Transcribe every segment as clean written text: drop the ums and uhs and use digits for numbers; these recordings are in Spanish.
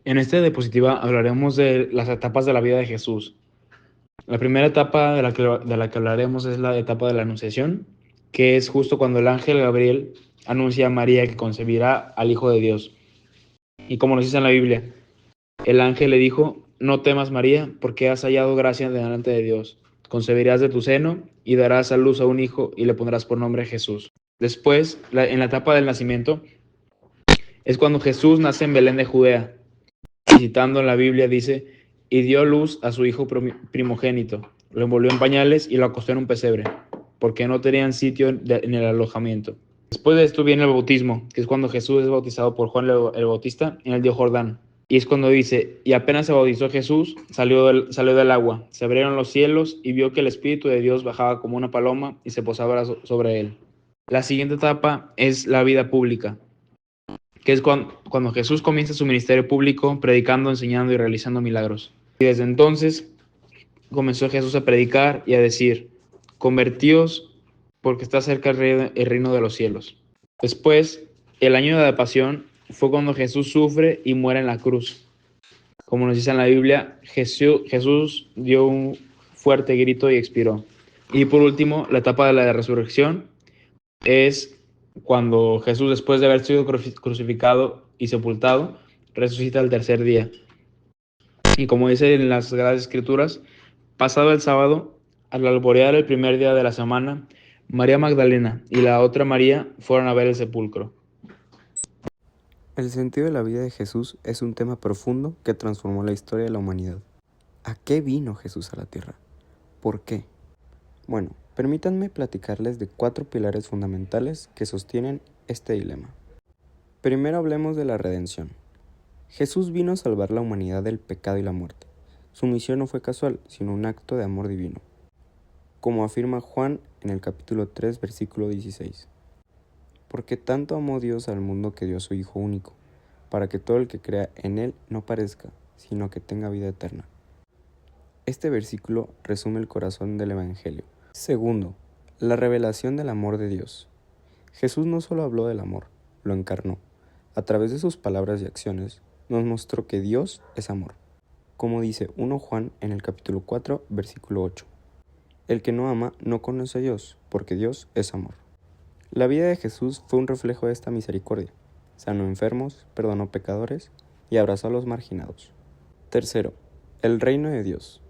En esta diapositiva hablaremos de las etapas de la vida de Jesús. La primera etapa de la que hablaremos es la etapa de la Anunciación, que es justo cuando el ángel Gabriel anuncia a María que concebirá al Hijo de Dios. Y como nos dice en la Biblia, el ángel le dijo: no temas, María, porque has hallado gracia delante de Dios. Concebirás de tu seno y darás a luz a un hijo y le pondrás por nombre Jesús. Después, en la etapa del nacimiento, es cuando Jesús nace en Belén de Judea. Y citando en la Biblia dice: y dio luz a su hijo primogénito, lo envolvió en pañales y lo acostó en un pesebre, porque no tenían sitio en el alojamiento. Después de esto viene el bautismo, que es cuando Jesús es bautizado por Juan el Bautista en el río Jordán. Y es cuando dice: y apenas se bautizó Jesús, salió del agua, se abrieron los cielos y vio que el Espíritu de Dios bajaba como una paloma y se posaba sobre él. La siguiente etapa es la vida pública, que es cuando Jesús comienza su ministerio público, predicando, enseñando y realizando milagros. Y desde entonces comenzó Jesús a predicar y a decir: convertíos, porque está cerca el reino de los cielos. Después, el año de la pasión fue cuando Jesús sufre y muere en la cruz. Como nos dice en la Biblia, Jesús dio un fuerte grito y expiró. Y por último, la etapa de la resurrección es cuando Jesús, después de haber sido crucificado y sepultado, resucita al tercer día. Y como dice en las Sagradas Escrituras, pasado el sábado, al alborear el primer día de la semana, María Magdalena y la otra María fueron a ver el sepulcro. El sentido de la vida de Jesús es un tema profundo que transformó la historia de la humanidad. ¿A qué vino Jesús a la tierra? ¿Por qué? Bueno, permítanme platicarles de 4 pilares fundamentales que sostienen este dilema. Primero hablemos de la redención. Jesús vino a salvar la humanidad del pecado y la muerte. Su misión no fue casual, sino un acto de amor divino, como afirma Juan en el capítulo 3, versículo 16. Porque tanto amó Dios al mundo que dio a su Hijo único, para que todo el que crea en Él no perezca, sino que tenga vida eterna. Este versículo resume el corazón del Evangelio. Segundo, la revelación del amor de Dios. Jesús no solo habló del amor, lo encarnó. A través de sus palabras y acciones, nos mostró que Dios es amor. Como dice 1 Juan en el capítulo 4, versículo 8. El que no ama no conoce a Dios, porque Dios es amor. La vida de Jesús fue un reflejo de esta misericordia. Sanó enfermos, perdonó pecadores y abrazó a los marginados. Tercero, el reino de Dios.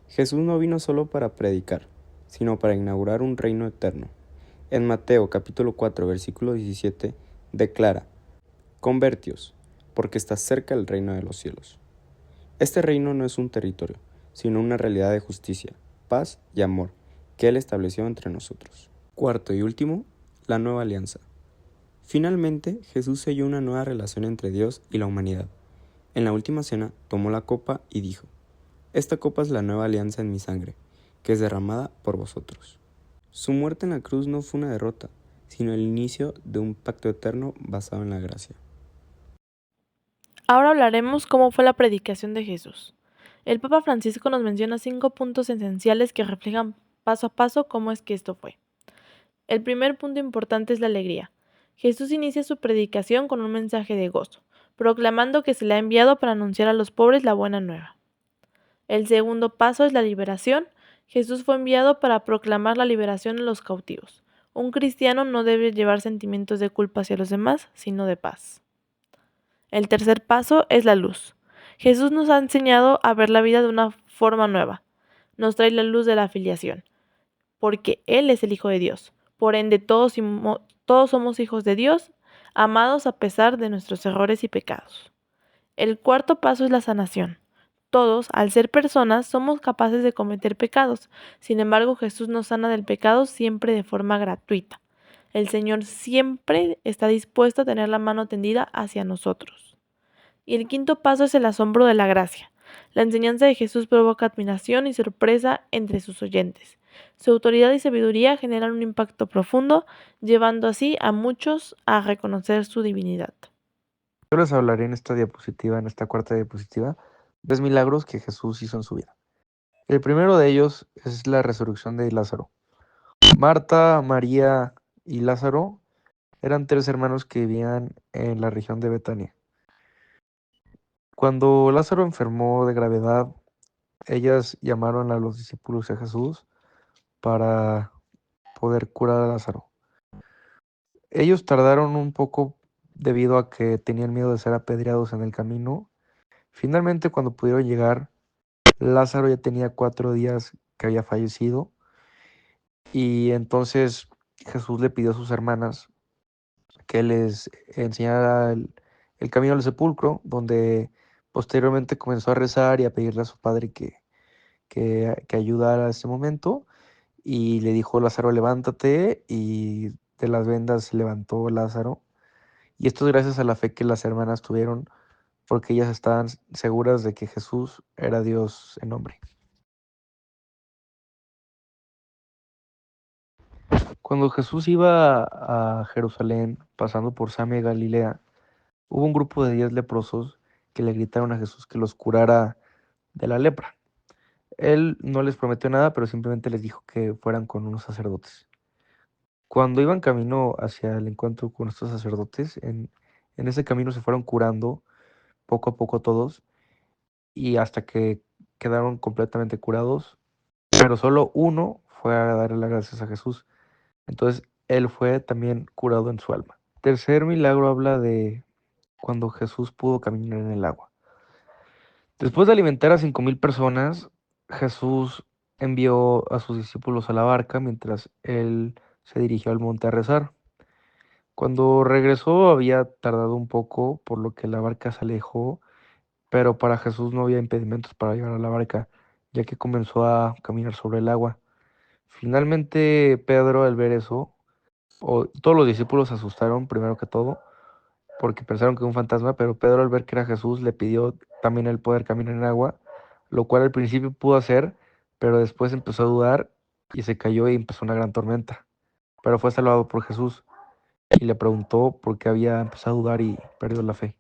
Jesús no vino solo para predicar, sino para inaugurar un reino eterno. En Mateo capítulo 4, versículo 17, declara: convertíos, porque está cerca el reino de los cielos. Este reino no es un territorio, sino una realidad de justicia, paz y amor que Él estableció entre nosotros. Cuarto y último, la nueva alianza. Finalmente, Jesús selló una nueva relación entre Dios y la humanidad. En la última cena, tomó la copa y dijo: esta copa es la nueva alianza en mi sangre, que es derramada por vosotros. Su muerte en la cruz no fue una derrota, sino el inicio de un pacto eterno basado en la gracia. Ahora hablaremos cómo fue la predicación de Jesús. El Papa Francisco nos menciona 5 puntos esenciales que reflejan paso a paso cómo es que esto fue. El primer punto importante es la alegría. Jesús inicia su predicación con un mensaje de gozo, proclamando que se le ha enviado para anunciar a los pobres la buena nueva. El segundo paso es la liberación. Jesús fue enviado para proclamar la liberación de los cautivos. Un cristiano no debe llevar sentimientos de culpa hacia los demás, sino de paz. El tercer paso es la luz. Jesús nos ha enseñado a ver la vida de una forma nueva. Nos trae la luz de la filiación, porque Él es el Hijo de Dios. Por ende, todos somos hijos de Dios, amados a pesar de nuestros errores y pecados. El cuarto paso es la sanación. Todos, al ser personas, somos capaces de cometer pecados. Sin embargo, Jesús nos sana del pecado siempre de forma gratuita. El Señor siempre está dispuesto a tener la mano tendida hacia nosotros. Y el quinto paso es el asombro de la gracia. La enseñanza de Jesús provoca admiración y sorpresa entre sus oyentes. Su autoridad y sabiduría generan un impacto profundo, llevando así a muchos a reconocer su divinidad. Yo les hablaré en esta cuarta diapositiva, 3 milagros que Jesús hizo en su vida. El primero de ellos es la resurrección de Lázaro. Marta, María y Lázaro eran 3 hermanos que vivían en la región de Betania. Cuando Lázaro enfermó de gravedad, ellas llamaron a los discípulos de Jesús para poder curar a Lázaro. Ellos tardaron un poco debido a que tenían miedo de ser apedreados en el camino. Finalmente, cuando pudieron llegar, Lázaro ya tenía 4 días que había fallecido y entonces Jesús le pidió a sus hermanas que les enseñara el camino al sepulcro, donde posteriormente comenzó a rezar y a pedirle a su padre que ayudara a ese momento. Y le dijo: Lázaro, levántate, y de las vendas se levantó Lázaro. Y esto es gracias a la fe que las hermanas tuvieron, porque ellas estaban seguras de que Jesús era Dios en hombre. Cuando Jesús iba a Jerusalén, pasando por Samia y Galilea, hubo un grupo de 10 leprosos que le gritaron a Jesús que los curara de la lepra. Él no les prometió nada, pero simplemente les dijo que fueran con unos sacerdotes. Cuando iban camino hacia el encuentro con estos sacerdotes, en ese camino se fueron curando poco a poco todos y hasta que quedaron completamente curados, pero solo uno fue a darle las gracias a Jesús. Entonces él fue también curado en su alma. Tercer milagro habla de cuando Jesús pudo caminar en el agua. Después de alimentar a 5,000 personas, Jesús envió a sus discípulos a la barca mientras él se dirigió al monte a rezar. Cuando regresó había tardado un poco, por lo que la barca se alejó, pero para Jesús no había impedimentos para llegar a la barca, ya que comenzó a caminar sobre el agua. Finalmente, Pedro, al ver eso, todos los discípulos se asustaron primero que todo, porque pensaron que era un fantasma, pero Pedro, al ver que era Jesús, le pidió también el poder caminar en agua, lo cual al principio pudo hacer, pero después empezó a dudar y se cayó y empezó una gran tormenta. Pero fue salvado por Jesús y le preguntó por qué había empezado a dudar y perdió la fe.